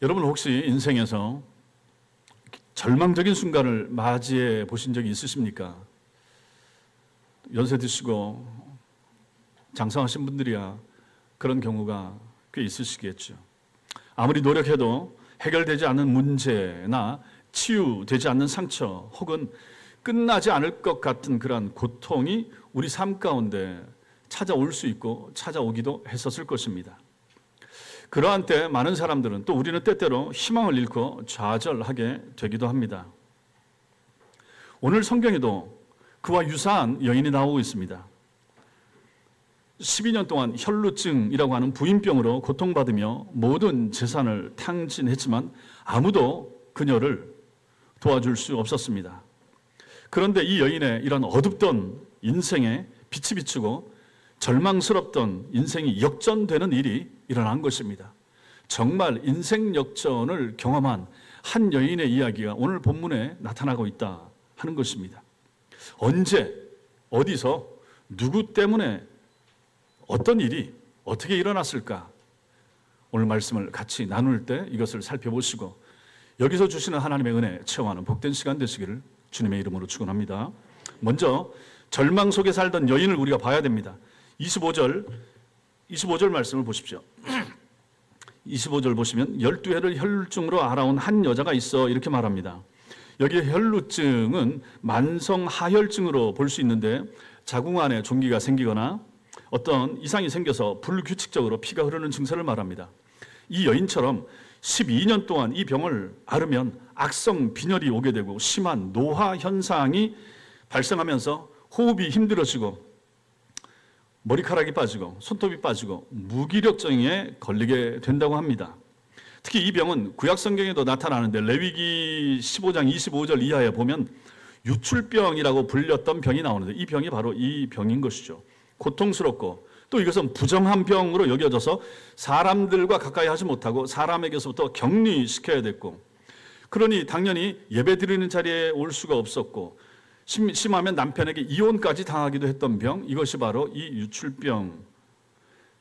여러분 혹시 인생에서 절망적인 순간을 맞이해 보신 적이 있으십니까? 연세 드시고 장성하신 분들이야 그런 경우가 꽤 있으시겠죠. 아무리 노력해도 해결되지 않는 문제나 치유되지 않는 상처 혹은 끝나지 않을 것 같은 그러한 고통이 우리 삶 가운데 찾아올 수 있고 찾아오기도 했었을 것입니다. 그러한 때 많은 사람들은 또 우리는 때때로 희망을 잃고 좌절하게 되기도 합니다. 오늘 성경에도 그와 유사한 여인이 나오고 있습니다. 12년 동안 혈루증이라고 하는 부인병으로 고통받으며 모든 재산을 탕진했지만 아무도 그녀를 도와줄 수 없었습니다. 그런데 이 여인의 이런 어둡던 인생에 빛이 비추고 절망스럽던 인생이 역전되는 일이 일어난 것입니다. 정말 인생 역전을 경험한 한 여인의 이야기가 오늘 본문에 나타나고 있다 하는 것입니다. 언제, 어디서, 누구 때문에 어떤 일이 어떻게 일어났을까? 오늘 말씀을 같이 나눌 때 이것을 살펴보시고 여기서 주시는 하나님의 은혜 체험하는 복된 시간 되시기를 주님의 이름으로 축원합니다. 먼저 절망 속에 살던 여인을 우리가 봐야 됩니다. 25절 말씀을 보십시오. 25절 보시면 12해를 혈루증으로 앓아온 한 여자가 있어 이렇게 말합니다. 여기 혈루증은 만성 하혈증으로 볼 수 있는데 자궁 안에 종기가 생기거나 어떤 이상이 생겨서 불규칙적으로 피가 흐르는 증세를 말합니다. 이 여인처럼 12년 동안 이 병을 앓으면 악성 빈혈이 오게 되고 심한 노화 현상이 발생하면서 호흡이 힘들어지고 머리카락이 빠지고 손톱이 빠지고 무기력증에 걸리게 된다고 합니다. 특히 이 병은 구약 성경에도 나타나는데 레위기 15장 25절 이하에 보면 유출병이라고 불렸던 병이 나오는데 이 병이 바로 이 병인 것이죠. 고통스럽고 또 이것은 부정한 병으로 여겨져서 사람들과 가까이 하지 못하고 사람에게서부터 격리시켜야 됐고, 그러니 당연히 예배드리는 자리에 올 수가 없었고 심하면 남편에게 이혼까지 당하기도 했던 병, 이것이 바로 이 유출병,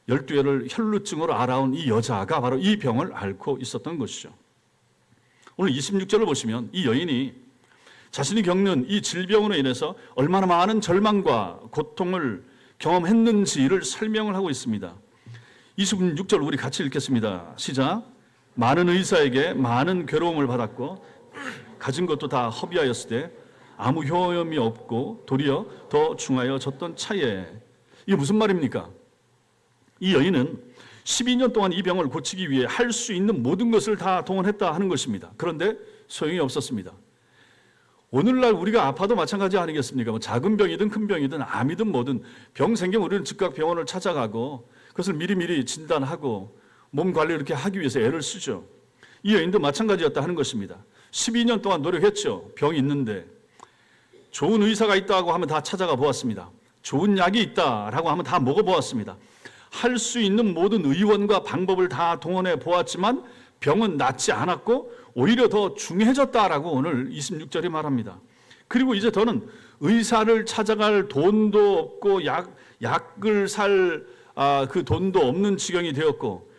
12해를 혈루증으로 앓아온 이 여자가 바로 이 병을 앓고 있었던 것이죠. 오늘 26절을 보시면 이 여인이 자신이 겪는 이 질병으로 인해서 얼마나 많은 절망과 고통을 경험했는지를 설명을 하고 있습니다. 26절 우리 같이 읽겠습니다. 시작. 많은 의사에게 많은 괴로움을 받았고 가진 것도 다 허비하였을 때 아무 효험이 없고 도리어 더 중하여졌던 차에. 이게 무슨 말입니까? 이 여인은 12년 동안 이 병을 고치기 위해 할 수 있는 모든 것을 다 동원했다 하는 것입니다. 그런데 소용이 없었습니다. 오늘날 우리가 아파도 마찬가지 아니겠습니까? 뭐 작은 병이든 큰 병이든 암이든 뭐든 병 생기면 우리는 즉각 병원을 찾아가고 그것을 미리미리 진단하고 몸 관리를 이렇게 하기 위해서 애를 쓰죠. 이 여인도 마찬가지였다 하는 것입니다. 12년 동안 노력했죠. 병이 있는데 좋은 의사가 있다고 하면 다 찾아가 보았습니다. 좋은 약이 있다라고 하면 다 먹어보았습니다. 할 수 있는 모든 의원과 방법을 다 동원해 보았지만 병은 낫지 않았고 오히려 더 중해졌다라고 오늘 26절이 말합니다. 그리고 이제 더는 의사를 찾아갈 돈도 없고 약을 살 그 돈도 없는 지경이 되었고,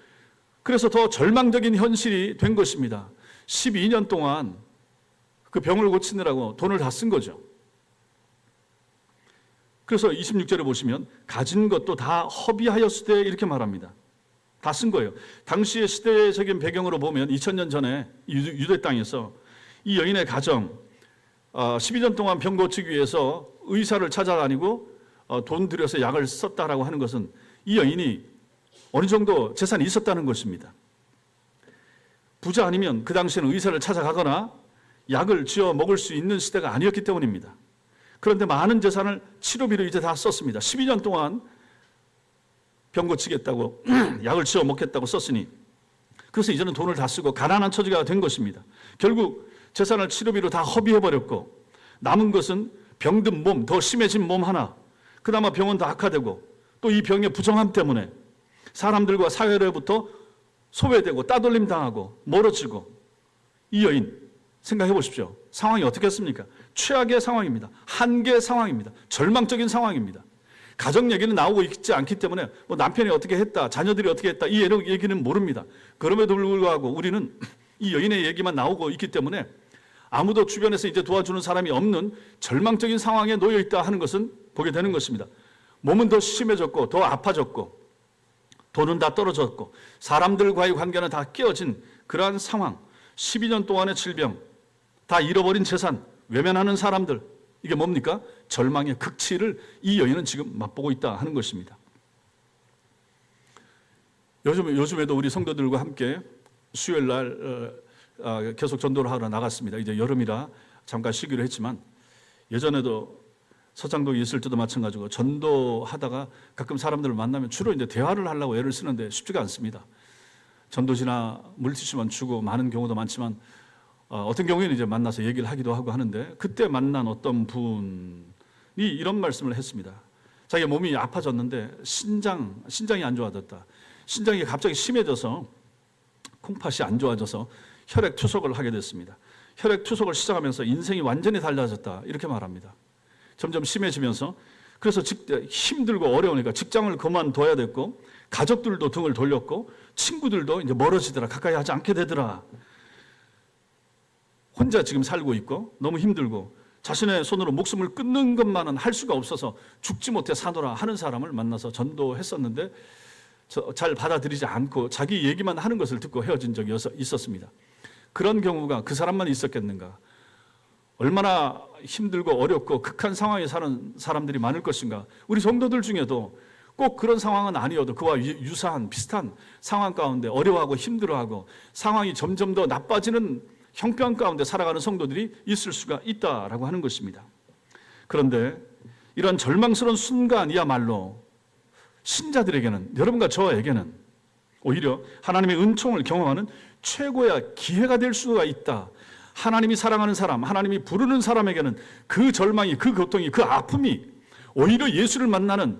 그래서 더 절망적인 현실이 된 것입니다. 12년 동안 그 병을 고치느라고 돈을 다 쓴 거죠. 그래서 26절에 보시면 가진 것도 다 허비하였을 때 이렇게 말합니다. 다 쓴 거예요. 당시의 시대적인 배경으로 보면 2000년 전에 유대 땅에서 이 여인의 가정 12년 동안 병 고치기 위해서 의사를 찾아다니고 돈 들여서 약을 썼다라고 하는 것은 이 여인이 어느 정도 재산이 있었다는 것입니다. 부자 아니면 그 당시에는 의사를 찾아가거나 약을 지어 먹을 수 있는 시대가 아니었기 때문입니다. 그런데 많은 재산을 치료비로 이제 다 썼습니다. 12년 동안 병 고치겠다고 약을 지어 먹겠다고 썼으니 그래서 이제는 돈을 다 쓰고 가난한 처지가 된 것입니다. 결국 재산을 치료비로 다 허비해버렸고 남은 것은 병든 몸, 더 심해진 몸 하나, 그나마 병은 더 악화되고 또 이 병의 부정함 때문에 사람들과 사회로부터 소외되고 따돌림 당하고 멀어지고, 이 여인 생각해 보십시오. 상황이 어떻겠습니까? 최악의 상황입니다. 한계 상황입니다. 절망적인 상황입니다. 가정 얘기는 나오고 있지 않기 때문에 뭐 남편이 어떻게 했다, 자녀들이 어떻게 했다, 이 얘기는 모릅니다. 그럼에도 불구하고 우리는 이 여인의 얘기만 나오고 있기 때문에 아무도 주변에서 이제 도와주는 사람이 없는 절망적인 상황에 놓여 있다 하는 것은 보게 되는 것입니다. 몸은 더 심해졌고 더 아파졌고 돈은 다 떨어졌고 사람들과의 관계는 다 깨어진 그러한 상황, 12년 동안의 질병, 다 잃어버린 재산, 외면하는 사람들, 이게 뭡니까? 절망의 극치를 이 여인은 지금 맛보고 있다 하는 것입니다. 요즘에도 우리 성도들과 함께 수요일 날 계속 전도를 하러 나갔습니다. 이제 여름이라 잠깐 쉬기로 했지만 예전에도 서창동에 있을 때도 마찬가지고 전도하다가 가끔 사람들을 만나면 주로 이제 대화를 하려고 애를 쓰는데 쉽지가 않습니다. 전도지나 물티슈만 주고 많은 경우도 많지만 어떤 경우에는 이제 만나서 얘기를 하기도 하고 하는데 그때 만난 어떤 분이 이런 말씀을 했습니다. 자기 몸이 아파졌는데 신장이 안 좋아졌다. 신장이 갑자기 심해져서 콩팥이 안 좋아져서 혈액 투석을 하게 됐습니다. 혈액 투석을 시작하면서 인생이 완전히 달라졌다 이렇게 말합니다. 점점 심해지면서 그래서 힘들고 어려우니까 직장을 그만둬야 됐고 가족들도 등을 돌렸고 친구들도 이제 멀어지더라. 가까이 하지 않게 되더라. 혼자 지금 살고 있고 너무 힘들고 자신의 손으로 목숨을 끊는 것만은 할 수가 없어서 죽지 못해 사노라 하는 사람을 만나서 전도했었는데 잘 받아들이지 않고 자기 얘기만 하는 것을 듣고 헤어진 적이 있었습니다. 그런 경우가 그 사람만 있었겠는가? 얼마나 힘들고 어렵고 극한 상황에 사는 사람들이 많을 것인가? 우리 성도들 중에도 꼭 그런 상황은 아니어도 그와 유사한 비슷한 상황 가운데 어려워하고 힘들어하고 상황이 점점 더 나빠지는 형편 가운데 살아가는 성도들이 있을 수가 있다라고 하는 것입니다. 그런데 이런 절망스러운 순간이야말로 신자들에게는, 여러분과 저에게는 오히려 하나님의 은총을 경험하는 최고의 기회가 될 수가 있다. 하나님이 사랑하는 사람, 하나님이 부르는 사람에게는 그 절망이, 그 고통이, 그 아픔이 오히려 예수를 만나는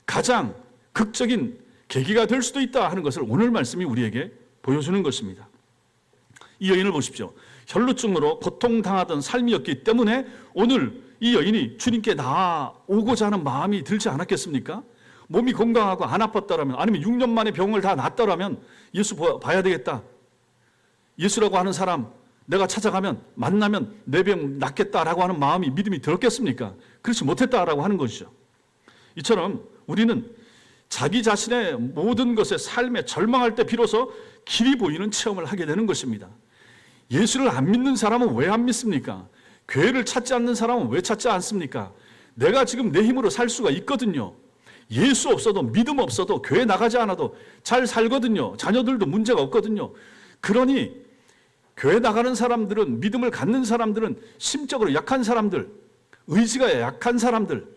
가장 극적인 계기가 될 수도 있다 하는 것을 오늘 말씀이 우리에게 보여주는 것입니다. 이 여인을 보십시오. 혈루증으로 고통당하던 삶이었기 때문에 오늘 이 여인이 주님께 나오고자 하는 마음이 들지 않았겠습니까? 몸이 건강하고 안 아팠다라면, 아니면 6년 만에 병을 다 낫다라면 예수 봐야 되겠다. 예수라고 하는 사람 내가 찾아가면 만나면 내 병 낫겠다라고 하는 마음이, 믿음이 들었겠습니까? 그렇지 못했다라고 하는 것이죠. 이처럼 우리는 자기 자신의 모든 것에 삶에 절망할 때 비로소 길이 보이는 체험을 하게 되는 것입니다. 예수를 안 믿는 사람은 왜 안 믿습니까? 교회를 찾지 않는 사람은 왜 찾지 않습니까? 내가 지금 내 힘으로 살 수가 있거든요. 예수 없어도, 믿음 없어도, 교회 나가지 않아도 잘 살거든요. 자녀들도 문제가 없거든요. 그러니 교회 나가는 사람들은, 믿음을 갖는 사람들은 심적으로 약한 사람들, 의지가 약한 사람들,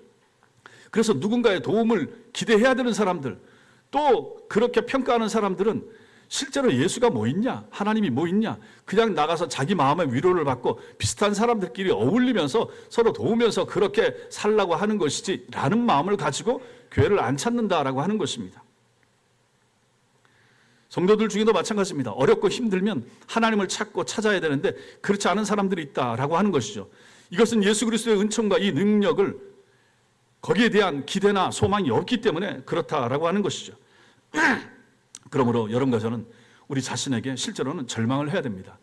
그래서 누군가의 도움을 기대해야 되는 사람들, 또 그렇게 평가하는 사람들은 실제로 예수가 뭐 있냐, 하나님이 뭐 있냐, 그냥 나가서 자기 마음의 위로를 받고 비슷한 사람들끼리 어울리면서 서로 도우면서 그렇게 살라고 하는 것이지 라는 마음을 가지고 교회를 안 찾는다라고 하는 것입니다. 성도들 중에도 마찬가지입니다. 어렵고 힘들면 하나님을 찾고 찾아야 되는데 그렇지 않은 사람들이 있다라고 하는 것이죠. 이것은 예수 그리스도의 은총과 이 능력을, 거기에 대한 기대나 소망이 없기 때문에 그렇다라고 하는 것이죠. 그러므로 여러분과 저는 우리 자신에게 실제로는 절망을 해야 됩니다.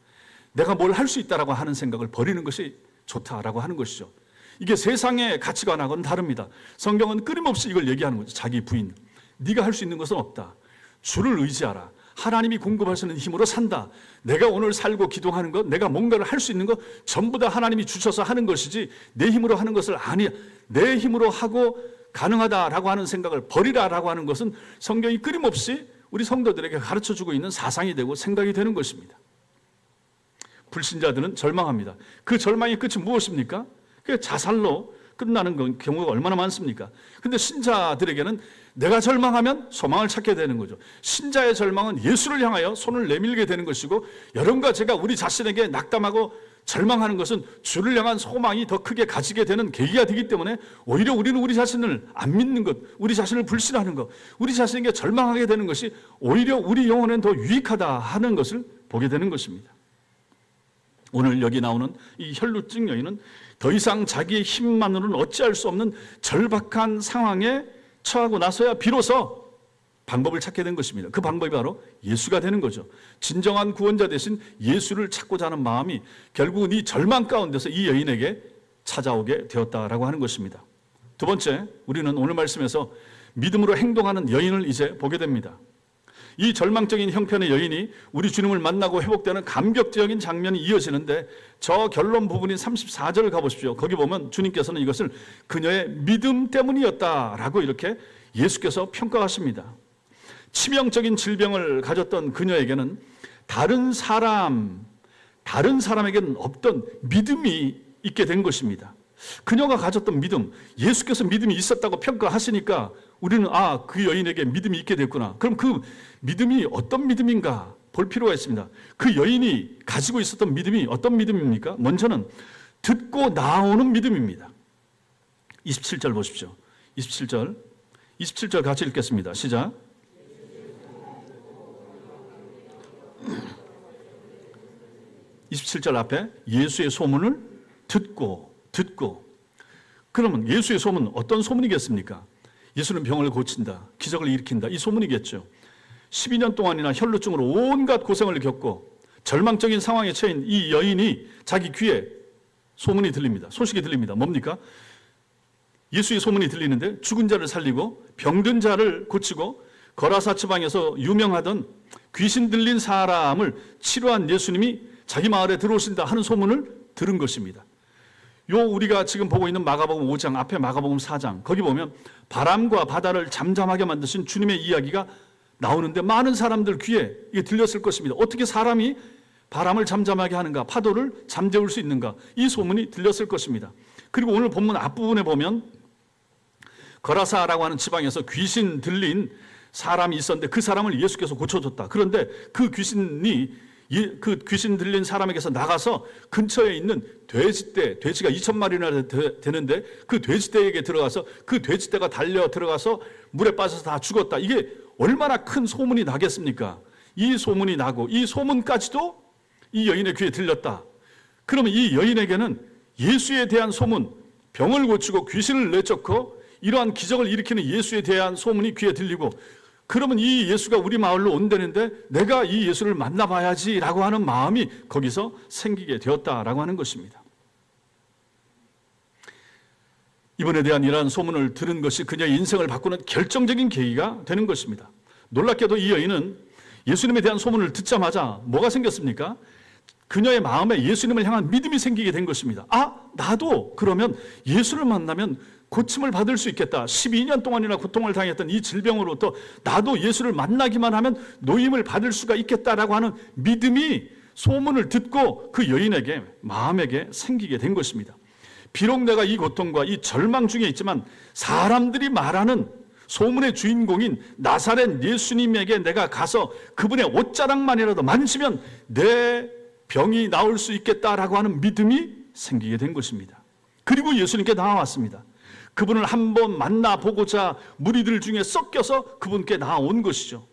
내가 뭘 할 수 있다라고 하는 생각을 버리는 것이 좋다라고 하는 것이죠. 이게 세상의 가치관하고는 다릅니다. 성경은 끊임없이 이걸 얘기하는 거죠. 자기 부인, 네가 할 수 있는 것은 없다. 주를 의지하라. 하나님이 공급하시는 힘으로 산다. 내가 오늘 살고 기도하는 것, 내가 뭔가를 할 수 있는 것 전부 다 하나님이 주셔서 하는 것이지 내 힘으로 하는 것을 아니야. 내 힘으로 하고 가능하다라고 하는 생각을 버리라라고 하는 것은 성경이 끊임없이 우리 성도들에게 가르쳐주고 있는 사상이 되고 생각이 되는 것입니다. 불신자들은 절망합니다. 그 절망의 끝이 무엇입니까? 그게 자살로 끝나는 경우가 얼마나 많습니까? 근데 신자들에게는 내가 절망하면 소망을 찾게 되는 거죠. 신자의 절망은 예수를 향하여 손을 내밀게 되는 것이고, 여러분과 제가 우리 자신에게 낙담하고 절망하는 것은 주를 향한 소망이 더 크게 가지게 되는 계기가 되기 때문에 오히려 우리는 우리 자신을 안 믿는 것, 우리 자신을 불신하는 것, 우리 자신에게 절망하게 되는 것이 오히려 우리 영혼엔 더 유익하다 하는 것을 보게 되는 것입니다. 오늘 여기 나오는 이 혈루증 여인은 더 이상 자기의 힘만으로는 어찌할 수 없는 절박한 상황에 처하고 나서야 비로소 방법을 찾게 된 것입니다. 그 방법이 바로 예수가 되는 거죠. 진정한 구원자 대신 예수를 찾고자 하는 마음이 결국은 이 절망 가운데서 이 여인에게 찾아오게 되었다라고 하는 것입니다. 두 번째, 우리는 오늘 말씀에서 믿음으로 행동하는 여인을 이제 보게 됩니다. 이 절망적인 형편의 여인이 우리 주님을 만나고 회복되는 감격적인 장면이 이어지는데 저 결론 부분인 34절을 가보십시오. 거기 보면 주님께서는 이것을 그녀의 믿음 때문이었다라고 이렇게 예수께서 평가하십니다. 치명적인 질병을 가졌던 그녀에게는 다른 사람에게는 없던 믿음이 있게 된 것입니다. 그녀가 가졌던 믿음, 예수께서 믿음이 있었다고 평가하시니까 우리는 그 여인에게 믿음이 있게 됐구나. 그럼 그 믿음이 어떤 믿음인가 볼 필요가 있습니다. 그 여인이 가지고 있었던 믿음이 어떤 믿음입니까? 먼저는 듣고 나오는 믿음입니다. 27절 보십시오. 27절 같이 읽겠습니다. 시작. 27절 앞에 예수의 소문을 듣고 그러면 예수의 소문 어떤 소문이겠습니까? 예수는 병을 고친다, 기적을 일으킨다, 이 소문이겠죠. 12년 동안이나 혈루증으로 온갖 고생을 겪고 절망적인 상황에 처인 이 여인이 자기 귀에 소문이 들립니다. 소식이 들립니다. 뭡니까? 예수의 소문이 들리는데 죽은 자를 살리고 병든 자를 고치고 거라사 지방에서 유명하던 귀신 들린 사람을 치료한 예수님이 자기 마을에 들어오신다 하는 소문을 들은 것입니다. 우리가 지금 보고 있는 마가복음 5장 앞에 마가복음 4장 거기 보면 바람과 바다를 잠잠하게 만드신 주님의 이야기가 나오는데 많은 사람들 귀에 이게 들렸을 것입니다. 어떻게 사람이 바람을 잠잠하게 하는가, 파도를 잠재울 수 있는가, 이 소문이 들렸을 것입니다. 그리고 오늘 본문 앞부분에 보면 거라사라고 하는 지방에서 귀신 들린 사람이 있었는데 그 사람을 예수께서 고쳐줬다. 그런데 그 귀신 들린 사람에게서 나가서 근처에 있는 돼지가 2,000마리나 되는데 그 돼지떼에게 들어가서 그 돼지떼가 달려 들어가서 물에 빠져서 다 죽었다. 이게 얼마나 큰 소문이 나겠습니까? 이 소문이 나고 이 소문까지도 이 여인의 귀에 들렸다. 그러면 이 여인에게는 예수에 대한 소문, 병을 고치고 귀신을 내쫓고 이러한 기적을 일으키는 예수에 대한 소문이 귀에 들리고, 그러면 이 예수가 우리 마을로 온다는데 내가 이 예수를 만나봐야지라고 하는 마음이 거기서 생기게 되었다라고 하는 것입니다. 이번에 대한 이러한 소문을 들은 것이 그녀의 인생을 바꾸는 결정적인 계기가 되는 것입니다. 놀랍게도 이 여인은 예수님에 대한 소문을 듣자마자 뭐가 생겼습니까? 그녀의 마음에 예수님을 향한 믿음이 생기게 된 것입니다. 나도 그러면 예수를 만나면 고침을 받을 수 있겠다. 12년 동안이나 고통을 당했던 이 질병으로부터 나도 예수를 만나기만 하면 노임을 받을 수가 있겠다라고 하는 믿음이 소문을 듣고 그 여인에게 마음에게 생기게 된 것입니다. 비록 내가 이 고통과 이 절망 중에 있지만 사람들이 말하는 소문의 주인공인 나사렛 예수님에게 내가 가서 그분의 옷자락만이라도 만지면 내 병이 나을 수 있겠다라고 하는 믿음이 생기게 된 것입니다. 그리고 예수님께 나아왔습니다. 그분을 한번 만나보고자 무리들 중에 섞여서 그분께 나아온 것이죠.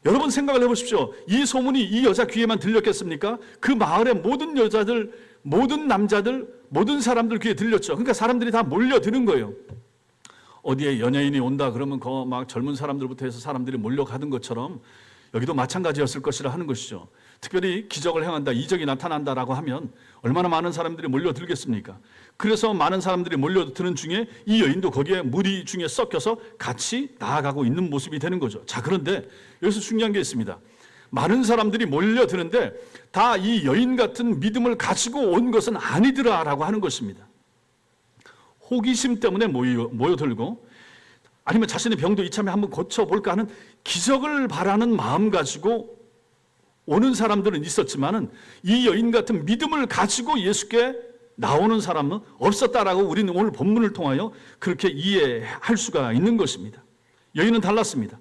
여러분 생각을 해보십시오. 이 소문이 이 여자 귀에만 들렸겠습니까? 그 마을의 모든 여자들, 모든 남자들, 모든 사람들 귀에 들렸죠. 그러니까 사람들이 다 몰려드는 거예요. 어디에 연예인이 온다 그러면 막 젊은 사람들부터 해서 사람들이 몰려가는 것처럼 여기도 마찬가지였을 것이라 하는 것이죠. 특별히 기적을 행한다, 이적이 나타난다라고 하면 얼마나 많은 사람들이 몰려들겠습니까? 그래서 많은 사람들이 몰려드는 중에 이 여인도 거기에 무리 중에 섞여서 같이 나아가고 있는 모습이 되는 거죠. 자, 그런데 여기서 중요한 게 있습니다. 많은 사람들이 몰려드는데 다 이 여인 같은 믿음을 가지고 온 것은 아니더라라고 하는 것입니다. 호기심 때문에 모여들고 아니면 자신의 병도 이참에 한번 고쳐볼까 하는 기적을 바라는 마음 가지고 오는 사람들은 있었지만은 이 여인 같은 믿음을 가지고 예수께 나오는 사람은 없었다라고 우리는 오늘 본문을 통하여 그렇게 이해할 수가 있는 것입니다. 여인은 달랐습니다.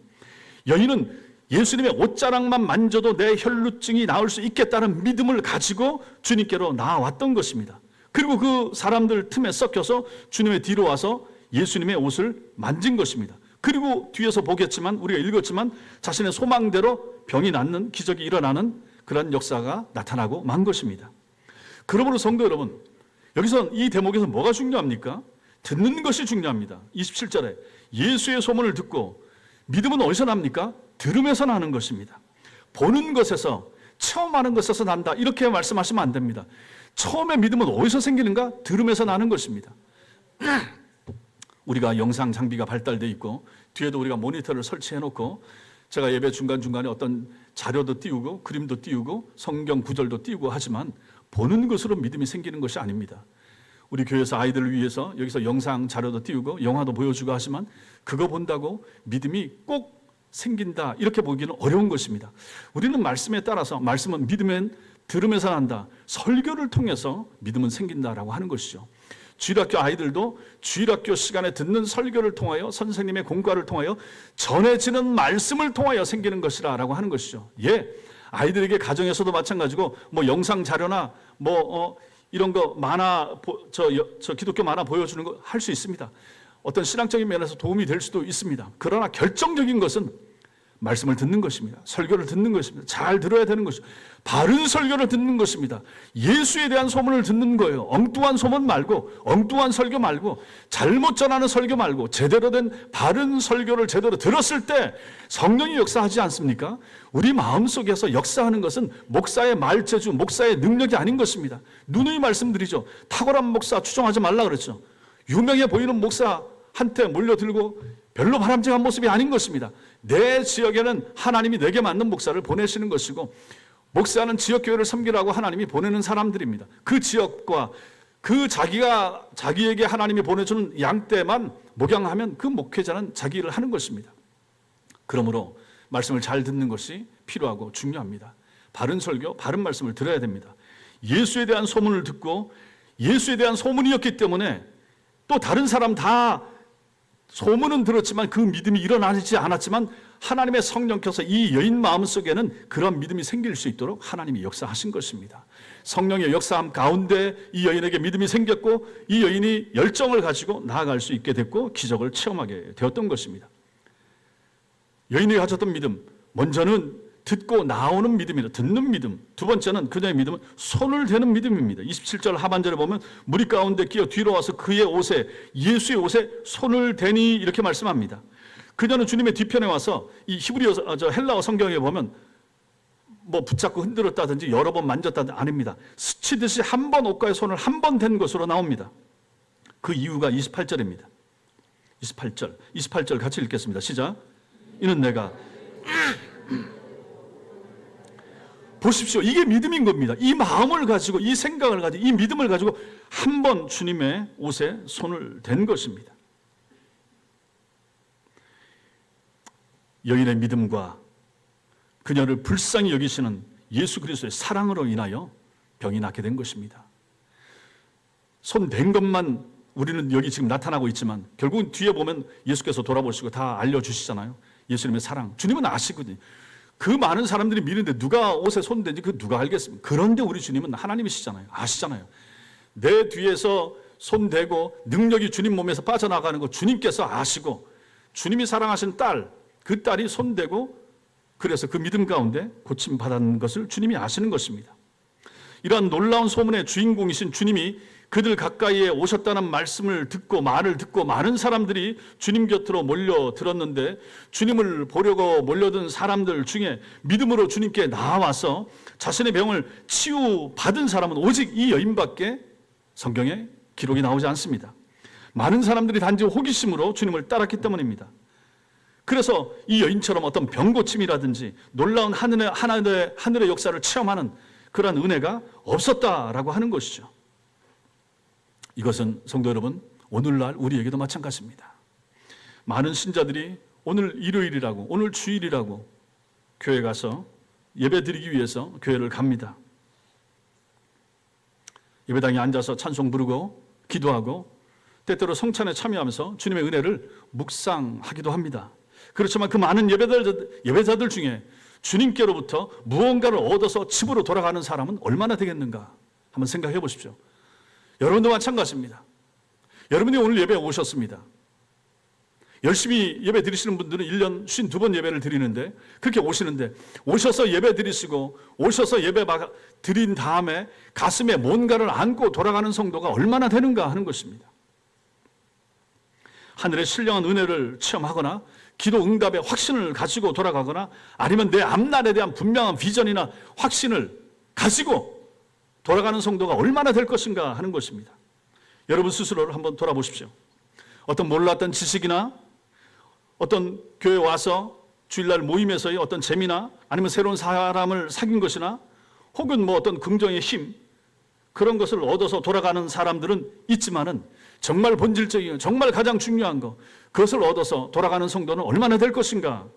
여인은 예수님의 옷자락만 만져도 내 혈루증이 나을 수 있겠다는 믿음을 가지고 주님께로 나아왔던 것입니다. 그리고 그 사람들 틈에 섞여서 주님의 뒤로 와서 예수님의 옷을 만진 것입니다. 그리고 뒤에서 보겠지만 우리가 읽었지만 자신의 소망대로 병이 낫는 기적이 일어나는 그런 역사가 나타나고 만 것입니다. 그러므로 성도 여러분, 여기서 이 대목에서 뭐가 중요합니까? 듣는 것이 중요합니다. 27절에 예수의 소문을 듣고 믿음은 어디서 납니까? 들음에서 나는 것입니다. 보는 것에서, 체험하는 것에서 난다, 이렇게 말씀하시면 안 됩니다. 처음에 믿음은 어디서 생기는가? 들음에서 나는 것입니다. 우리가 영상 장비가 발달되어 있고 뒤에도 우리가 모니터를 설치해 놓고 제가 예배 중간중간에 어떤 자료도 띄우고 그림도 띄우고 성경 구절도 띄우고 하지만 보는 것으로 믿음이 생기는 것이 아닙니다. 우리 교회에서 아이들을 위해서 여기서 영상 자료도 띄우고 영화도 보여주고 하지만 그거 본다고 믿음이 꼭 생긴다, 이렇게 보기는 어려운 것입니다. 우리는 말씀에 따라서, 말씀은 믿음은 들음에서 난다, 설교를 통해서 믿음은 생긴다라고 하는 것이죠. 주일학교 아이들도 주일학교 시간에 듣는 설교를 통하여, 선생님의 공과를 통하여 전해지는 말씀을 통하여 생기는 것이라고 하는 것이죠. 예, 아이들에게 가정에서도 마찬가지고 뭐 영상 자료나 이런 거 만화, 저 기독교 만화 보여주는 거 할 수 있습니다. 어떤 신앙적인 면에서 도움이 될 수도 있습니다. 그러나 결정적인 것은 말씀을 듣는 것입니다. 설교를 듣는 것입니다. 잘 들어야 되는 것입니다. 바른 설교를 듣는 것입니다. 예수에 대한 소문을 듣는 거예요. 엉뚱한 소문 말고, 엉뚱한 설교 말고, 잘못 전하는 설교 말고, 제대로 된 바른 설교를 제대로 들었을 때 성령이 역사하지 않습니까? 우리 마음속에서 역사하는 것은 목사의 말재주, 목사의 능력이 아닌 것입니다. 누누이 말씀드리죠. 탁월한 목사 추종하지 말라 그랬죠. 유명해 보이는 목사한테 몰려들고 별로 바람직한 모습이 아닌 것입니다. 내 지역에는 하나님이 내게 맞는 목사를 보내시는 것이고, 목사는 지역교회를 섬기라고 하나님이 보내는 사람들입니다. 그 지역과 그 자기에게 하나님이 보내주는 양떼만 목양하면 그 목회자는 자기 일을 하는 것입니다. 그러므로 말씀을 잘 듣는 것이 필요하고 중요합니다. 바른 설교, 바른 말씀을 들어야 됩니다. 예수에 대한 소문을 듣고 예수에 대한 소문이었기 때문에 또 다른 사람 다 소문은 들었지만 그 믿음이 일어나지 않았지만 하나님의 성령께서 이 여인 마음속에는 그런 믿음이 생길 수 있도록 하나님이 역사하신 것입니다. 성령의 역사함 가운데 이 여인에게 믿음이 생겼고 이 여인이 열정을 가지고 나아갈 수 있게 됐고 기적을 체험하게 되었던 것입니다. 여인이 가졌던 믿음, 먼저는 듣고 나오는 믿음이다. 듣는 믿음. 두 번째는 그녀의 믿음은 손을 대는 믿음입니다. 27절 하반절에 보면 무리 가운데 끼어 뒤로 와서 그의 옷에, 예수의 옷에 손을 대니 이렇게 말씀합니다. 그녀는 주님의 뒤편에 와서 이 헬라어 성경에 보면 뭐 붙잡고 흔들었다든지 여러 번 만졌다든지 아닙니다. 스치듯이 한 번 옷가에 손을 한 번 댄 것으로 나옵니다. 그 이유가 28절입니다. 28절 같이 읽겠습니다. 시작. 이는 내가 보십시오. 이게 믿음인 겁니다. 이 마음을 가지고, 이 생각을 가지고, 이 믿음을 가지고 한 번 주님의 옷에 손을 댄 것입니다. 여인의 믿음과 그녀를 불쌍히 여기시는 예수 그리스도의 사랑으로 인하여 병이 낫게 된 것입니다. 손 댄 것만 우리는 여기 지금 나타나고 있지만 결국은 뒤에 보면 예수께서 돌아보시고 다 알려주시잖아요. 예수님의 사랑. 주님은 아시거든요. 그 많은 사람들이 미는데 누가 옷에 손 댄지 그 누가 알겠습니까? 그런데 우리 주님은 하나님이시잖아요. 아시잖아요. 내 뒤에서 손 대고 능력이 주님 몸에서 빠져나가는 거 주님께서 아시고 주님이 사랑하신 딸, 그 딸이 손 대고 그래서 그 믿음 가운데 고침받은 것을 주님이 아시는 것입니다. 이러한 놀라운 소문의 주인공이신 주님이 그들 가까이에 오셨다는 말씀을 듣고 말을 듣고 많은 사람들이 주님 곁으로 몰려들었는데 주님을 보려고 몰려든 사람들 중에 믿음으로 주님께 나와서 자신의 병을 치유받은 사람은 오직 이 여인밖에 성경에 기록이 나오지 않습니다. 많은 사람들이 단지 호기심으로 주님을 따랐기 때문입니다. 그래서 이 여인처럼 어떤 병고침이라든지 놀라운 하늘의 역사를 체험하는 그러한 은혜가 없었다라고 하는 것이죠. 이것은 성도 여러분, 오늘날 우리에게도 마찬가지입니다. 많은 신자들이 오늘 일요일이라고, 오늘 주일이라고 교회 가서 예배 드리기 위해서 교회를 갑니다. 예배당에 앉아서 찬송 부르고 기도하고 때때로 성찬에 참여하면서 주님의 은혜를 묵상하기도 합니다. 그렇지만 그 많은 예배자들 중에 주님께로부터 무언가를 얻어서 집으로 돌아가는 사람은 얼마나 되겠는가 한번 생각해 보십시오. 여러분도 마찬가지입니다. 여러분이 오늘 예배에 오셨습니다. 열심히 예배 드리시는 분들은 1년 52번 예배를 드리는데 그렇게 오시는데 오셔서 예배 드리시고 오셔서 예배 드린 다음에 가슴에 뭔가를 안고 돌아가는 성도가 얼마나 되는가 하는 것입니다. 하늘의 신령한 은혜를 체험하거나 기도 응답의 확신을 가지고 돌아가거나 아니면 내 앞날에 대한 분명한 비전이나 확신을 가지고 돌아가는 성도가 얼마나 될 것인가 하는 것입니다. 여러분 스스로를 한번 돌아보십시오. 어떤 몰랐던 지식이나 어떤 교회 와서 주일날 모임에서의 어떤 재미나 아니면 새로운 사람을 사귄 것이나 혹은 뭐 어떤 긍정의 힘, 그런 것을 얻어서 돌아가는 사람들은 있지만은 정말 본질적인, 정말 가장 중요한 것, 그것을 얻어서 돌아가는 성도는 얼마나 될 것인가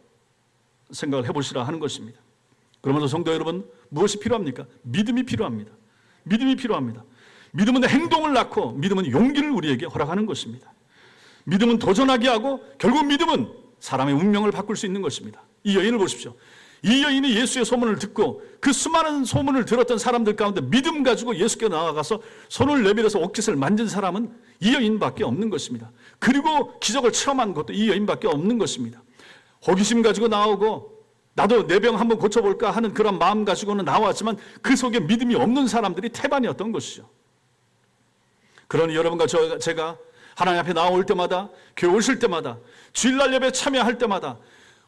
생각을 해보시라 하는 것입니다. 그러면서 성도 여러분, 무엇이 필요합니까? 믿음이 필요합니다. 믿음이 필요합니다. 믿음은 행동을 낳고 믿음은 용기를 우리에게 허락하는 것입니다. 믿음은 도전하게 하고 결국 믿음은 사람의 운명을 바꿀 수 있는 것입니다. 이 여인을 보십시오. 이 여인이 예수의 소문을 듣고 그 수많은 소문을 들었던 사람들 가운데 믿음 가지고 예수께 나아가서 손을 내밀어서 옷깃을 만진 사람은 이 여인밖에 없는 것입니다. 그리고 기적을 체험한 것도 이 여인밖에 없는 것입니다. 호기심 가지고 나오고 나도 내 병 한번 고쳐볼까 하는 그런 마음 가지고는 나왔지만 그 속에 믿음이 없는 사람들이 태반이었던 것이죠. 그러니 여러분과 제가 하나님 앞에 나올 때마다, 교회 오실 때마다, 주일날 예배 참여할 때마다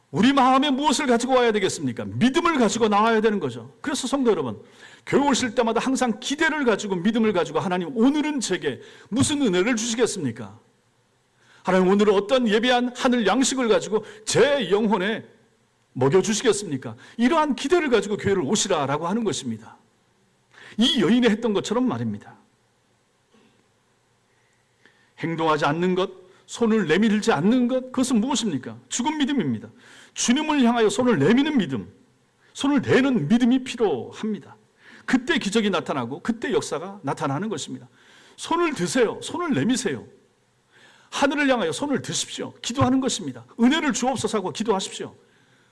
우리 마음에 무엇을 가지고 와야 되겠습니까? 믿음을 가지고 나와야 되는 거죠. 그래서 성도 여러분, 교회 오실 때마다 항상 기대를 가지고 믿음을 가지고 하나님 오늘은 제게 무슨 은혜를 주시겠습니까? 하나님 오늘은 어떤 예배한 하늘 양식을 가지고 제 영혼에 먹여주시겠습니까? 이러한 기대를 가지고 교회를 오시라라고 하는 것입니다. 이 여인이 했던 것처럼 말입니다. 행동하지 않는 것, 손을 내밀지 않는 것, 그것은 무엇입니까? 죽은 믿음입니다. 주님을 향하여 손을 내미는 믿음, 손을 대는 믿음이 필요합니다. 그때 기적이 나타나고 그때 역사가 나타나는 것입니다. 손을 드세요. 손을 내미세요. 하늘을 향하여 손을 드십시오. 기도하는 것입니다. 은혜를 주옵소서 하고 기도하십시오.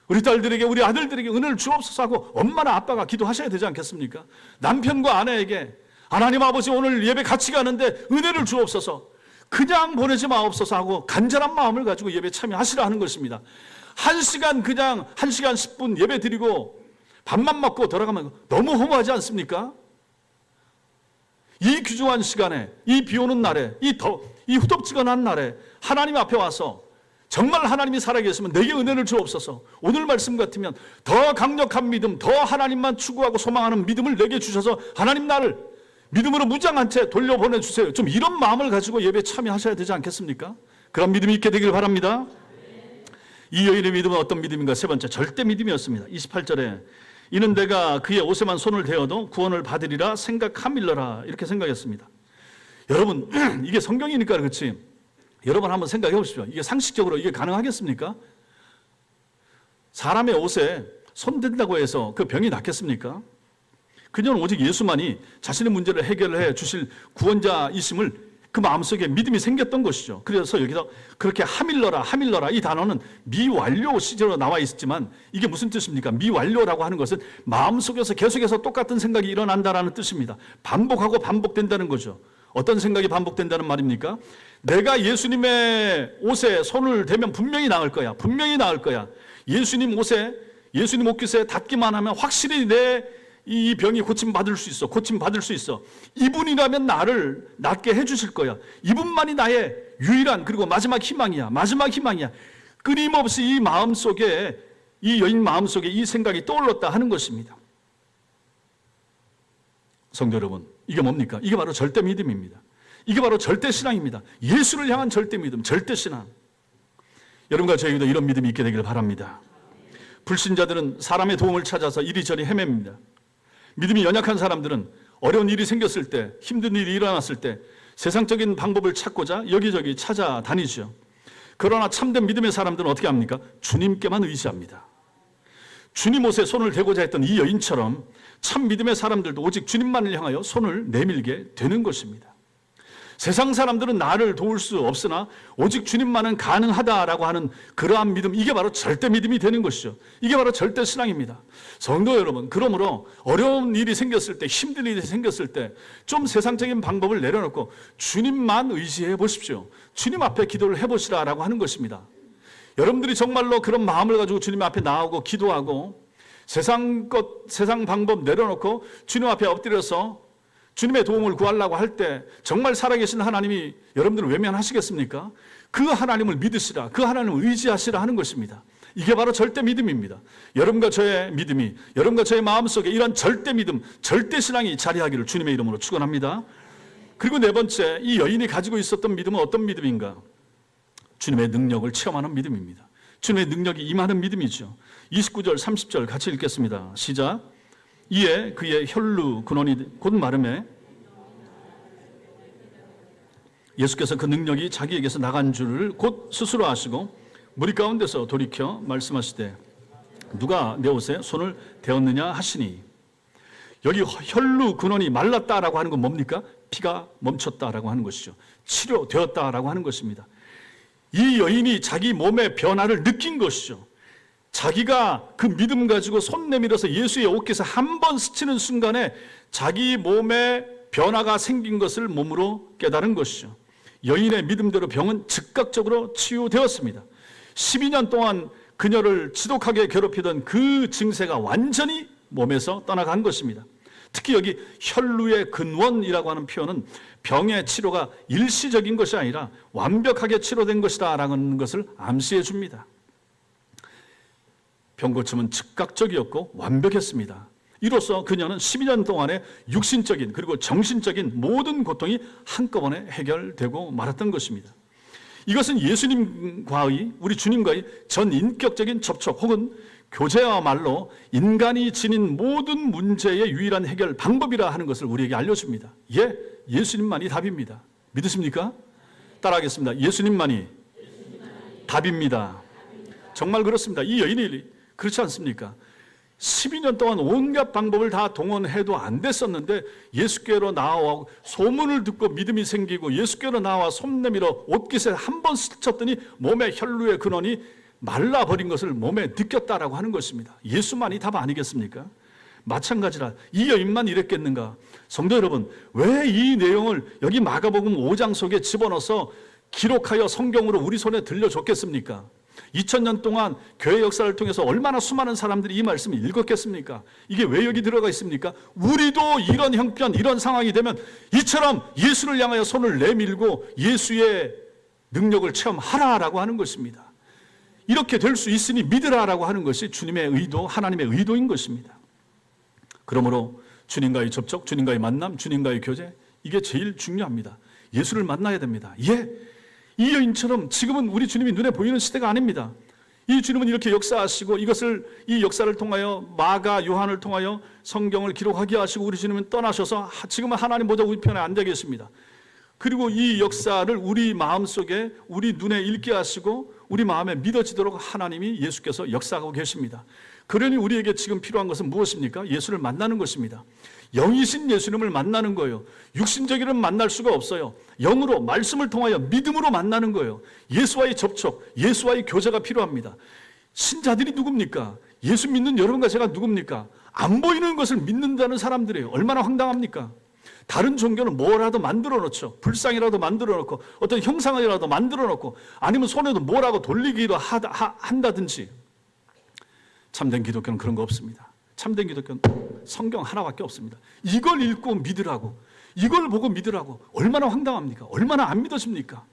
우리 딸들에게, 우리 아들들에게 은혜를 주옵소서 하고 엄마나 아빠가 기도하셔야 되지 않겠습니까? 남편과 아내에게 하나님 아버지 오늘 예배 같이 가는데 은혜를 주옵소서, 그냥 보내지 마옵소서 하고 간절한 마음을 가지고 예배 참여하시라 하는 것입니다. 1시간 그냥 1시간 10분 예배 드리고 밥만 먹고 돌아가면 너무 허무하지 않습니까? 이 귀중한 시간에, 이 비 오는 날에, 이 후덥지근한 날에 하나님 앞에 와서 정말 하나님이 살아계시면 내게 은혜를 주옵소서, 오늘 말씀 같으면 더 강력한 믿음, 더 하나님만 추구하고 소망하는 믿음을 내게 주셔서 하나님 나를 믿음으로 무장한 채 돌려보내주세요. 좀 이런 마음을 가지고 예배 참여하셔야 되지 않겠습니까? 그런 믿음이 있게 되길 바랍니다. 이 여인의 믿음은 어떤 믿음인가? 세 번째, 절대 믿음이었습니다. 28절에 이는 내가 그의 옷에만 손을 대어도 구원을 받으리라 생각함일러라, 이렇게 생각했습니다. 여러분, 이게 성경이니까 그렇지, 여러분 한번 생각해 보십시오. 이게 상식적으로 이게 가능하겠습니까? 사람의 옷에 손 댄다고 해서 그 병이 낫겠습니까? 그녀는 오직 예수만이 자신의 문제를 해결해 주실 구원자이심을 그 마음속에 믿음이 생겼던 것이죠. 그래서 여기서 그렇게 하밀러라, 하밀러라, 이 단어는 미완료 시제로 나와 있지만 이게 무슨 뜻입니까? 미완료라고 하는 것은 마음속에서 계속해서 똑같은 생각이 일어난다라는 뜻입니다. 반복하고 반복된다는 거죠. 어떤 생각이 반복된다는 말입니까? 내가 예수님의 옷에 손을 대면 분명히 나을 거야. 분명히 나을 거야. 예수님 옷에, 예수님 옷깃에 닿기만 하면 확실히 내 이 병이 고침받을 수 있어. 고침받을 수 있어. 이분이라면 나를 낫게 해주실 거야. 이분만이 나의 유일한 그리고 마지막 희망이야. 마지막 희망이야. 끊임없이 이 마음속에, 이 여인 마음속에 이 생각이 떠올랐다 하는 것입니다. 성도 여러분, 이게 뭡니까? 이게 바로 절대 믿음입니다. 이게 바로 절대 신앙입니다. 예수를 향한 절대 믿음, 절대 신앙. 여러분과 저에게도 이런 믿음이 있게 되기를 바랍니다. 불신자들은 사람의 도움을 찾아서 이리저리 헤맵니다. 믿음이 연약한 사람들은 어려운 일이 생겼을 때, 힘든 일이 일어났을 때 세상적인 방법을 찾고자 여기저기 찾아다니죠. 그러나 참된 믿음의 사람들은 어떻게 합니까? 주님께만 의지합니다. 주님 옷에 손을 대고자 했던 이 여인처럼 참 믿음의 사람들도 오직 주님만을 향하여 손을 내밀게 되는 것입니다. 세상 사람들은 나를 도울 수 없으나 오직 주님만은 가능하다라고 하는 그러한 믿음, 이게 바로 절대 믿음이 되는 것이죠. 이게 바로 절대 신앙입니다. 성도 여러분, 그러므로 어려운 일이 생겼을 때, 힘든 일이 생겼을 때 좀 세상적인 방법을 내려놓고 주님만 의지해 보십시오. 주님 앞에 기도를 해보시라라고 하는 것입니다. 여러분들이 정말로 그런 마음을 가지고 주님 앞에 나오고 기도하고 세상 방법 내려놓고 주님 앞에 엎드려서 주님의 도움을 구하려고 할 때 정말 살아계신 하나님이 여러분들을 외면하시겠습니까? 그 하나님을 믿으시라, 그 하나님을 의지하시라 하는 것입니다. 이게 바로 절대 믿음입니다. 여러분과 저의 믿음이, 여러분과 저의 마음속에 이런 절대 믿음, 절대 신앙이 자리하기를 주님의 이름으로 축원합니다. 그리고 네 번째, 이 여인이 가지고 있었던 믿음은 어떤 믿음인가? 주님의 능력을 체험하는 믿음입니다. 주님의 능력이 임하는 믿음이죠. 29절 30절 같이 읽겠습니다. 시작. 이에 그의 혈루 근원이 곧 마름에 예수께서 그 능력이 자기에게서 나간 줄을 곧 스스로 아시고 무리 가운데서 돌이켜 말씀하시되 누가 내 옷에 손을 대었느냐 하시니, 여기 혈루 근원이 말랐다라고 하는 건 뭡니까? 피가 멈췄다라고 하는 것이죠. 치료되었다라고 하는 것입니다. 이 여인이 자기 몸의 변화를 느낀 것이죠. 자기가 그 믿음 가지고 손 내밀어서 예수의 옷깃에 한 번 스치는 순간에 자기 몸에 변화가 생긴 것을 몸으로 깨달은 것이죠. 여인의 믿음대로 병은 즉각적으로 치유되었습니다. 12년 동안 그녀를 지독하게 괴롭히던 그 증세가 완전히 몸에서 떠나간 것입니다. 특히 여기 혈루의 근원이라고 하는 표현은 병의 치료가 일시적인 것이 아니라 완벽하게 치료된 것이다 라는 것을 암시해 줍니다. 병 고침은 즉각적이었고 완벽했습니다. 이로써 그녀는 12년 동안의 육신적인 그리고 정신적인 모든 고통이 한꺼번에 해결되고 말았던 것입니다. 이것은 예수님과의, 우리 주님과의 전인격적인 접촉 혹은 교제야말로 인간이 지닌 모든 문제의 유일한 해결 방법이라 하는 것을 우리에게 알려줍니다. 예수님만이 답입니다. 믿으십니까? 따라하겠습니다. 예수님만이 답입니다. 정말 그렇습니다. 이 여인이 그렇지 않습니까? 12년 동안 온갖 방법을 다 동원해도 안 됐었는데 예수께로 나와 소문을 듣고 믿음이 생기고 예수께로 나와 손 내밀어 옷깃에 한 번 스쳤더니 몸의 혈루의 근원이 말라버린 것을 몸에 느꼈다라고 하는 것입니다. 예수만이 답 아니겠습니까? 마찬가지라 이 여인만 이랬겠는가? 성도 여러분, 왜 이 내용을 여기 마가복음 5장 속에 집어넣어서 기록하여 성경으로 우리 손에 들려줬겠습니까? 2000년 동안 교회 역사를 통해서 얼마나 수많은 사람들이 이 말씀을 읽었겠습니까? 이게 왜 여기 들어가 있습니까? 우리도 이런 형편, 이런 상황이 되면 이처럼 예수를 향하여 손을 내밀고 예수의 능력을 체험하라라고 하는 것입니다. 이렇게 될 수 있으니 믿으라라고 하는 것이 주님의 의도, 하나님의 의도인 것입니다. 그러므로 주님과의 접촉, 주님과의 만남, 주님과의 교제, 이게 제일 중요합니다. 예수를 만나야 됩니다. 이 여인처럼 지금은 우리 주님이 눈에 보이는 시대가 아닙니다. 이 주님은 이렇게 역사하시고 이 역사를 통하여 마가, 요한을 통하여 성경을 기록하게 하시고 우리 주님은 떠나셔서 지금은 하나님 보좌 우편에 앉아 계십니다. 그리고 이 역사를 우리 마음속에 우리 눈에 읽게 하시고 우리 마음에 믿어지도록 하나님이 예수께서 역사하고 계십니다. 그러니 우리에게 지금 필요한 것은 무엇입니까? 예수를 만나는 것입니다. 영이신 예수님을 만나는 거예요. 육신적으로는 만날 수가 없어요. 영으로 말씀을 통하여 믿음으로 만나는 거예요. 예수와의 접촉, 예수와의 교제가 필요합니다. 신자들이 누굽니까? 예수 믿는 여러분과 제가 누굽니까? 안 보이는 것을 믿는다는 사람들이에요. 얼마나 황당합니까? 다른 종교는 뭐라도 만들어 놓죠. 불상이라도 만들어 놓고 어떤 형상이라도 만들어 놓고 아니면 손에도 뭐라고 돌리기로 한다든지. 참된 기독교는 그런 거 없습니다. 참된 기독교는 성경 하나밖에 없습니다. 이걸 읽고 믿으라고, 이걸 보고 믿으라고. 얼마나 황당합니까? 얼마나 안 믿어집니까?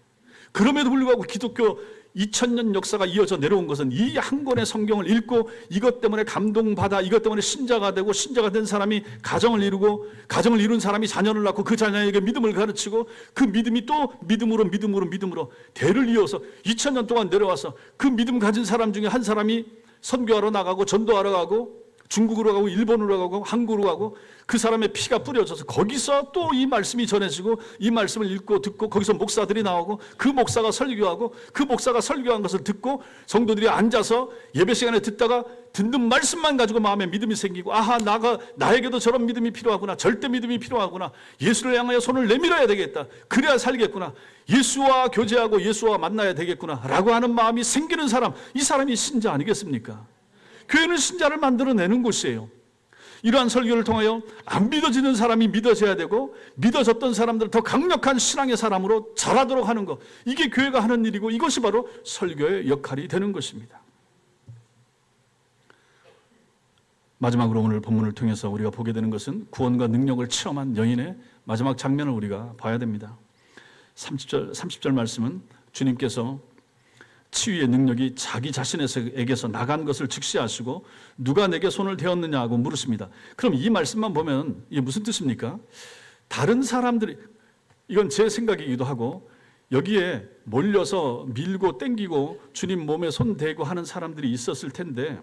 그럼에도 불구하고 기독교 2000년 역사가 이어져 내려온 것은 이 한 권의 성경을 읽고 이것 때문에 감동받아 이것 때문에 신자가 되고 신자가 된 사람이 가정을 이루고 가정을 이룬 사람이 자녀를 낳고 그 자녀에게 믿음을 가르치고 그 믿음이 또 믿음으로 대를 이어서 2000년 동안 내려와서 그 믿음 가진 사람 중에 한 사람이 선교하러 나가고 전도하러 가고 중국으로 가고 일본으로 가고 한국으로 가고 그 사람의 피가 뿌려져서 거기서 또 이 말씀이 전해지고 이 말씀을 읽고 듣고 거기서 목사들이 나오고 그 목사가 설교하고 그 목사가 설교한 것을 듣고 성도들이 앉아서 예배 시간에 듣다가 듣는 말씀만 가지고 마음에 믿음이 생기고 나에게도 저런 믿음이 필요하구나, 절대 믿음이 필요하구나, 예수를 향하여 손을 내밀어야 되겠다, 그래야 살겠구나, 예수와 교제하고 예수와 만나야 되겠구나 라고 하는 마음이 생기는 사람, 이 사람이 신자 아니겠습니까? 교회는 신자를 만들어내는 곳이에요. 이러한 설교를 통하여 안 믿어지는 사람이 믿어져야 되고 믿어졌던 사람들은 더 강력한 신앙의 사람으로 자라도록 하는 것, 이게 교회가 하는 일이고 이것이 바로 설교의 역할이 되는 것입니다. 마지막으로 오늘 본문을 통해서 우리가 보게 되는 것은 구원과 능력을 체험한 여인의 마지막 장면을 우리가 봐야 됩니다. 30절 말씀은 주님께서 치유의 능력이 자기 자신에게서 나간 것을 즉시하시고 누가 내게 손을 대었느냐고 물으십니다. 그럼 이 말씀만 보면 이게 무슨 뜻입니까? 다른 사람들이, 이건 제 생각이기도 하고, 여기에 몰려서 밀고 땡기고 주님 몸에 손 대고 하는 사람들이 있었을 텐데,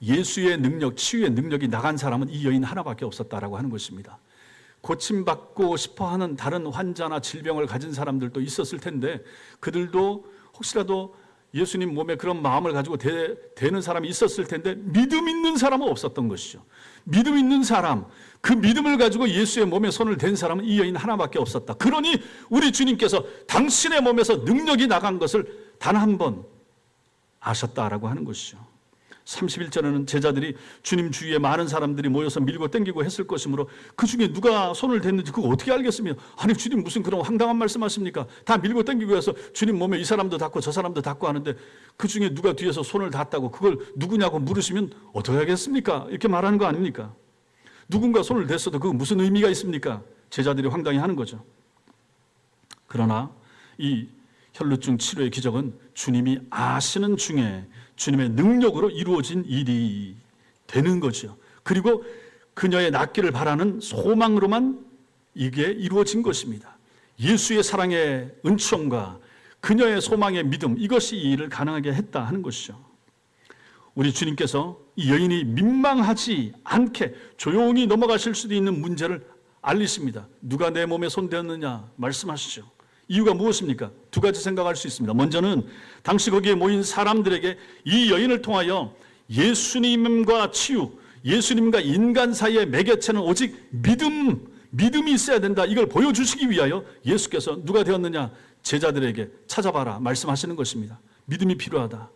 예수의 능력, 치유의 능력이 나간 사람은 이 여인 하나밖에 없었다라고 하는 것입니다. 고침받고 싶어하는 다른 환자나 질병을 가진 사람들도 있었을 텐데, 그들도 혹시라도 예수님 몸에 그런 마음을 가지고 대는 사람이 있었을 텐데, 믿음 있는 사람은 없었던 것이죠. 믿음 있는 사람, 그 믿음을 가지고 예수의 몸에 손을 댄 사람은 이 여인 하나밖에 없었다. 그러니 우리 주님께서 당신의 몸에서 능력이 나간 것을 단 한 번 아셨다라고 하는 것이죠. 31절에는 제자들이 주님 주위에 많은 사람들이 모여서 밀고 땡기고 했을 것이므로 그 중에 누가 손을 댔는지 그거 어떻게 알겠으며, 아니 주님 무슨 그런 황당한 말씀하십니까? 다 밀고 땡기고 해서 주님 몸에 이 사람도 닿고 저 사람도 닿고 하는데 그 중에 누가 뒤에서 손을 닿았다고 그걸 누구냐고 물으시면 어떻게 하겠습니까? 이렇게 말하는 거 아닙니까? 누군가 손을 댔어도 그거 무슨 의미가 있습니까? 제자들이 황당히 하는 거죠. 그러나 이 혈루증 치료의 기적은 주님이 아시는 중에 주님의 능력으로 이루어진 일이 되는 거죠. 그리고 그녀의 낫기를 바라는 소망으로만 이게 이루어진 것입니다. 예수의 사랑의 은총과 그녀의 소망의 믿음, 이것이 이 일을 가능하게 했다 하는 것이죠. 우리 주님께서 이 여인이 민망하지 않게 조용히 넘어가실 수도 있는 문제를 알리십니다. 누가 내 몸에 손대었느냐 말씀하시죠. 이유가 무엇입니까? 두 가지 생각할 수 있습니다. 먼저는 당시 거기에 모인 사람들에게 이 여인을 통하여 예수님과 치유, 예수님과 인간 사이의 매개체는 오직 믿음이 있어야 된다, 이걸 보여주시기 위하여 예수께서 누가 되었느냐, 제자들에게 찾아봐라 말씀하시는 것입니다. 믿음이 필요하다.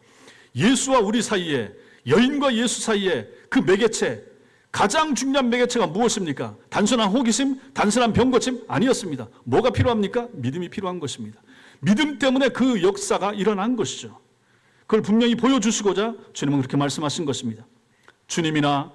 예수와 우리 사이에, 여인과 예수 사이에 그 매개체, 가장 중요한 매개체가 무엇입니까? 단순한 호기심, 단순한 병고침 아니었습니다. 뭐가 필요합니까? 믿음이 필요한 것입니다. 믿음 때문에 그 역사가 일어난 것이죠. 그걸 분명히 보여주시고자 주님은 그렇게 말씀하신 것입니다. 주님이나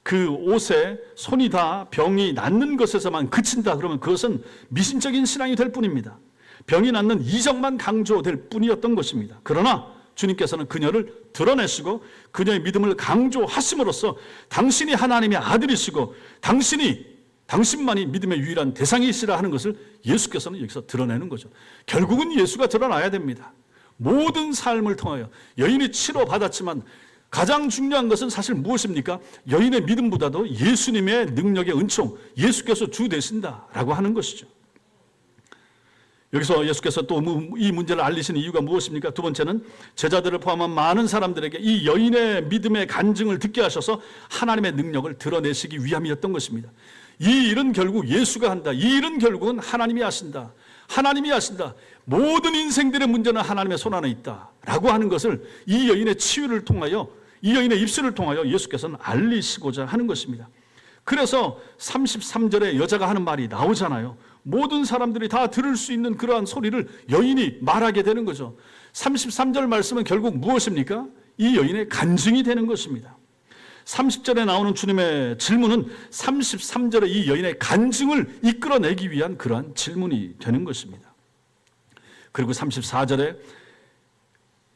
그 옷에 손이 다 병이 낫는 것에서만 그친다 그러면 그것은 미신적인 신앙이 될 뿐입니다. 병이 낫는 이적만 강조될 뿐이었던 것입니다. 그러나 주님께서는 그녀를 드러내시고 그녀의 믿음을 강조하심으로써 당신이 하나님의 아들이시고 당신만이 믿음의 유일한 대상이시라 하는 것을 예수께서는 여기서 드러내는 거죠. 결국은 예수가 드러나야 됩니다. 모든 삶을 통하여 여인이 치료받았지만 가장 중요한 것은 사실 무엇입니까? 여인의 믿음보다도 예수님의 능력의 은총, 예수께서 주 되신다라고 하는 것이죠. 여기서 예수께서 또 이 문제를 알리시는 이유가 무엇입니까? 두 번째는 제자들을 포함한 많은 사람들에게 이 여인의 믿음의 간증을 듣게 하셔서 하나님의 능력을 드러내시기 위함이었던 것입니다. 이 일은 결국 예수가 한다. 이 일은 결국은 하나님이 하신다. 하나님이 하신다. 모든 인생들의 문제는 하나님의 손 안에 있다라고 하는 것을 이 여인의 치유를 통하여, 이 여인의 입술을 통하여 예수께서는 알리시고자 하는 것입니다. 그래서 33절에 여자가 하는 말이 나오잖아요. 모든 사람들이 다 들을 수 있는 그러한 소리를 여인이 말하게 되는 거죠. 33절 말씀은 결국 무엇입니까? 이 여인의 간증이 되는 것입니다. 30절에 나오는 주님의 질문은 33절에 이 여인의 간증을 이끌어내기 위한 그러한 질문이 되는 것입니다. 그리고 34절에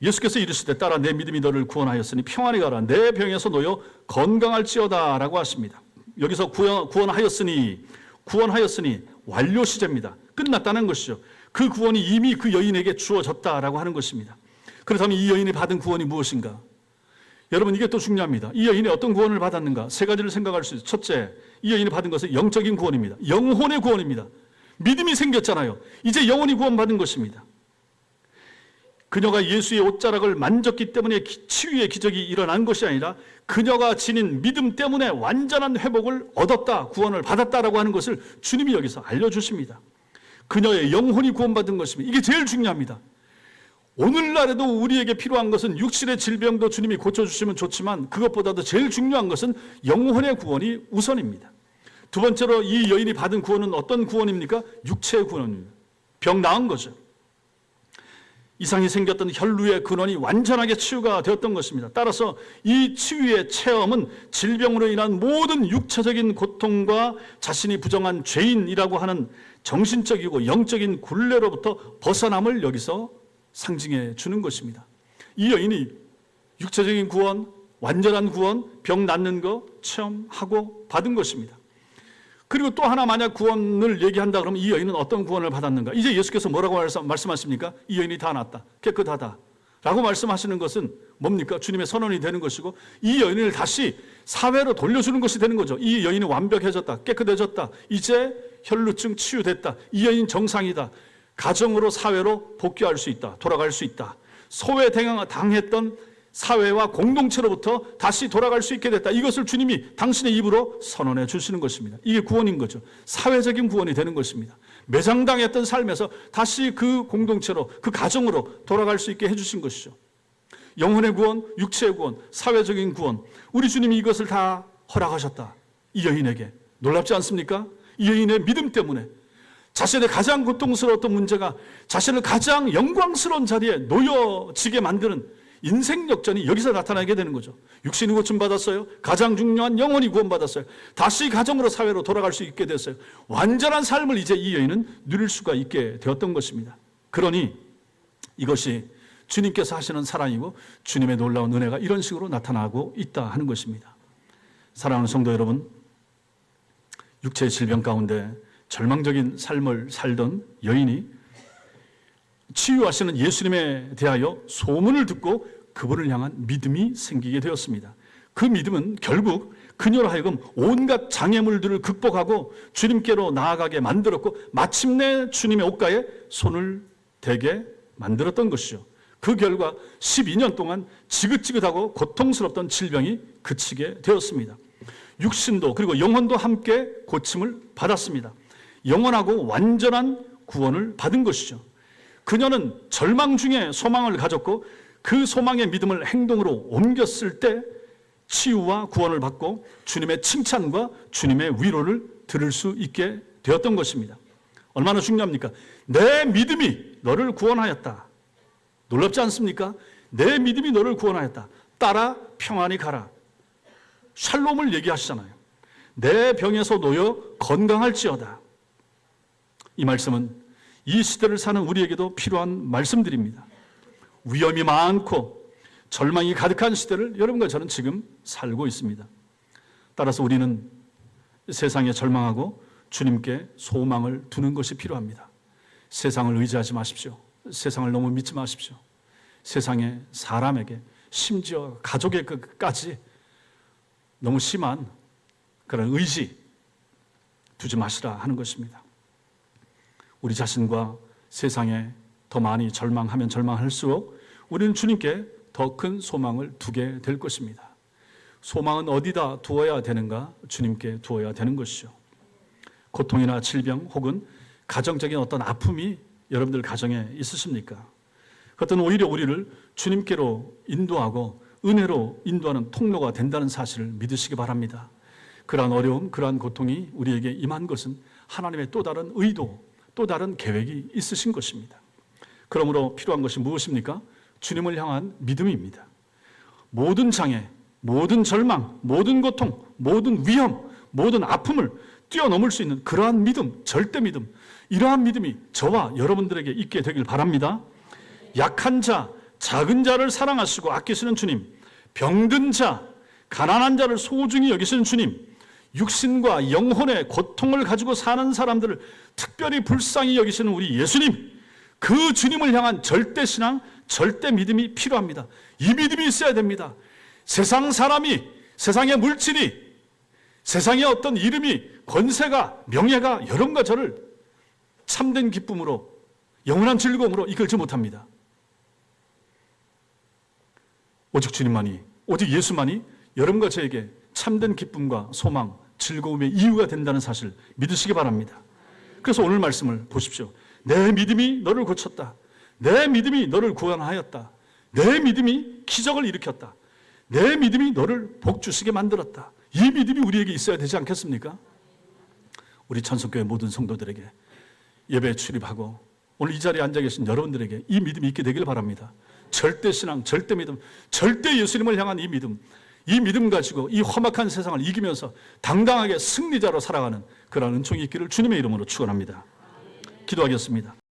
예수께서 이르시되 따라 내 믿음이 너를 구원하였으니 평안히 가라. 내 병에서 놓여 건강할지어다 라고 하십니다. 여기서 구원하였으니 완료 시제입니다. 끝났다는 것이죠. 그 구원이 이미 그 여인에게 주어졌다라고 하는 것입니다. 그렇다면 이 여인이 받은 구원이 무엇인가? 여러분, 이게 또 중요합니다. 이 여인이 어떤 구원을 받았는가? 세 가지를 생각할 수 있어요. 첫째, 이 여인이 받은 것은 영적인 구원입니다. 영혼의 구원입니다. 믿음이 생겼잖아요. 이제 영혼이 구원받은 것입니다. 그녀가 예수의 옷자락을 만졌기 때문에 치유의 기적이 일어난 것이 아니라 그녀가 지닌 믿음 때문에 완전한 회복을 얻었다, 구원을 받았다라고 하는 것을 주님이 여기서 알려주십니다. 그녀의 영혼이 구원받은 것입니다. 이게 제일 중요합니다. 오늘날에도 우리에게 필요한 것은 육신의 질병도 주님이 고쳐주시면 좋지만 그것보다도 제일 중요한 것은 영혼의 구원이 우선입니다. 두 번째로 이 여인이 받은 구원은 어떤 구원입니까? 육체의 구원입니다. 병 나은 거죠. 이상이 생겼던 혈루의 근원이 완전하게 치유가 되었던 것입니다. 따라서 이 치유의 체험은 질병으로 인한 모든 육체적인 고통과 자신이 부정한 죄인이라고 하는 정신적이고 영적인 굴레로부터 벗어남을 여기서 상징해 주는 것입니다. 이 여인이 육체적인 구원, 완전한 구원, 병 낫는 거 체험하고 받은 것입니다. 그리고 또 하나 만약 구원을 얘기한다 그러면 이 여인은 어떤 구원을 받았는가? 이제 예수께서 뭐라고 말씀하십니까? 이 여인이 다 낫다, 깨끗하다 라고 말씀하시는 것은 뭡니까? 주님의 선언이 되는 것이고 이 여인을 다시 사회로 돌려주는 것이 되는 거죠. 이 여인이 완벽해졌다, 깨끗해졌다, 이제 혈루증 치유됐다, 이 여인 정상이다, 가정으로 사회로 복귀할 수 있다, 돌아갈 수 있다, 소외당했던 사회와 공동체로부터 다시 돌아갈 수 있게 됐다. 이것을 주님이 당신의 입으로 선언해 주시는 것입니다. 이게 구원인 거죠. 사회적인 구원이 되는 것입니다. 매장당했던 삶에서 다시 그 공동체로, 그 가정으로 돌아갈 수 있게 해주신 것이죠. 영혼의 구원, 육체의 구원, 사회적인 구원, 우리 주님이 이것을 다 허락하셨다. 이 여인에게. 놀랍지 않습니까? 이 여인의 믿음 때문에 자신의 가장 고통스러웠던 문제가 자신을 가장 영광스러운 자리에 놓여지게 만드는 인생 역전이 여기서 나타나게 되는 거죠. 육신이 고침받았어요. 가장 중요한 영혼이 구원받았어요. 다시 가정으로 사회로 돌아갈 수 있게 됐어요. 완전한 삶을 이제 이 여인은 누릴 수가 있게 되었던 것입니다. 그러니 이것이 주님께서 하시는 사랑이고 주님의 놀라운 은혜가 이런 식으로 나타나고 있다 하는 것입니다. 사랑하는 성도 여러분, 육체의 질병 가운데 절망적인 삶을 살던 여인이 치유하시는 예수님에 대하여 소문을 듣고 그분을 향한 믿음이 생기게 되었습니다. 그 믿음은 결국 그녀로 하여금 온갖 장애물들을 극복하고 주님께로 나아가게 만들었고 마침내 주님의 옷가에 손을 대게 만들었던 것이죠. 그 결과 12년 동안 지긋지긋하고 고통스럽던 질병이 그치게 되었습니다. 육신도 그리고 영혼도 함께 고침을 받았습니다. 영원하고 완전한 구원을 받은 것이죠. 그녀는 절망 중에 소망을 가졌고 그 소망의 믿음을 행동으로 옮겼을 때 치유와 구원을 받고 주님의 칭찬과 주님의 위로를 들을 수 있게 되었던 것입니다. 얼마나 중요합니까? 내 믿음이 너를 구원하였다. 놀랍지 않습니까? 내 믿음이 너를 구원하였다. 따라 평안히 가라. 샬롬을 얘기하시잖아요. 내 병에서 놓여 건강할지어다. 이 말씀은 이 시대를 사는 우리에게도 필요한 말씀들입니다. 위험이 많고 절망이 가득한 시대를 여러분과 저는 지금 살고 있습니다. 따라서 우리는 세상에 절망하고 주님께 소망을 두는 것이 필요합니다. 세상을 의지하지 마십시오. 세상을 너무 믿지 마십시오. 세상에 사람에게 심지어 가족에게까지 너무 심한 그런 의지 두지 마시라 하는 것입니다. 우리 자신과 세상에 더 많이 절망하면 절망할수록 우리는 주님께 더 큰 소망을 두게 될 것입니다. 소망은 어디다 두어야 되는가? 주님께 두어야 되는 것이죠. 고통이나 질병 혹은 가정적인 어떤 아픔이 여러분들 가정에 있으십니까? 그것은 오히려 우리를 주님께로 인도하고 은혜로 인도하는 통로가 된다는 사실을 믿으시기 바랍니다. 그러한 어려움, 그러한 고통이 우리에게 임한 것은 하나님의 또 다른 의도, 또 다른 계획이 있으신 것입니다. 그러므로 필요한 것이 무엇입니까? 주님을 향한 믿음입니다. 모든 장애, 모든 절망, 모든 고통, 모든 위험, 모든 아픔을 뛰어넘을 수 있는 그러한 믿음, 절대 믿음, 이러한 믿음이 저와 여러분들에게 있게 되길 바랍니다. 약한 자, 작은 자를 사랑하시고 아끼시는 주님, 병든 자, 가난한 자를 소중히 여기시는 주님, 육신과 영혼의 고통을 가지고 사는 사람들을 특별히 불쌍히 여기시는 우리 예수님, 그 주님을 향한 절대 신앙, 절대 믿음이 필요합니다. 이 믿음이 있어야 됩니다. 세상 사람이, 세상의 물질이, 세상의 어떤 이름이, 권세가, 명예가 여러분과 저를 참된 기쁨으로, 영원한 즐거움으로 이끌지 못합니다. 오직 주님만이, 오직 예수만이 여러분과 저에게 참된 기쁨과 소망, 즐거움의 이유가 된다는 사실 믿으시기 바랍니다. 그래서 오늘 말씀을 보십시오. 내 믿음이 너를 고쳤다. 내 믿음이 너를 구원하였다. 내 믿음이 기적을 일으켰다. 내 믿음이 너를 복주시게 만들었다. 이 믿음이 우리에게 있어야 되지 않겠습니까? 우리 천성교회 모든 성도들에게 예배에 출입하고 오늘 이 자리에 앉아 계신 여러분들에게 이 믿음이 있게 되길 바랍니다. 절대 신앙, 절대 믿음, 절대 예수님을 향한 이 믿음 가지고 이 험악한 세상을 이기면서 당당하게 승리자로 살아가는 그러한 은총이 있기를 주님의 이름으로 축원합니다. 기도하겠습니다.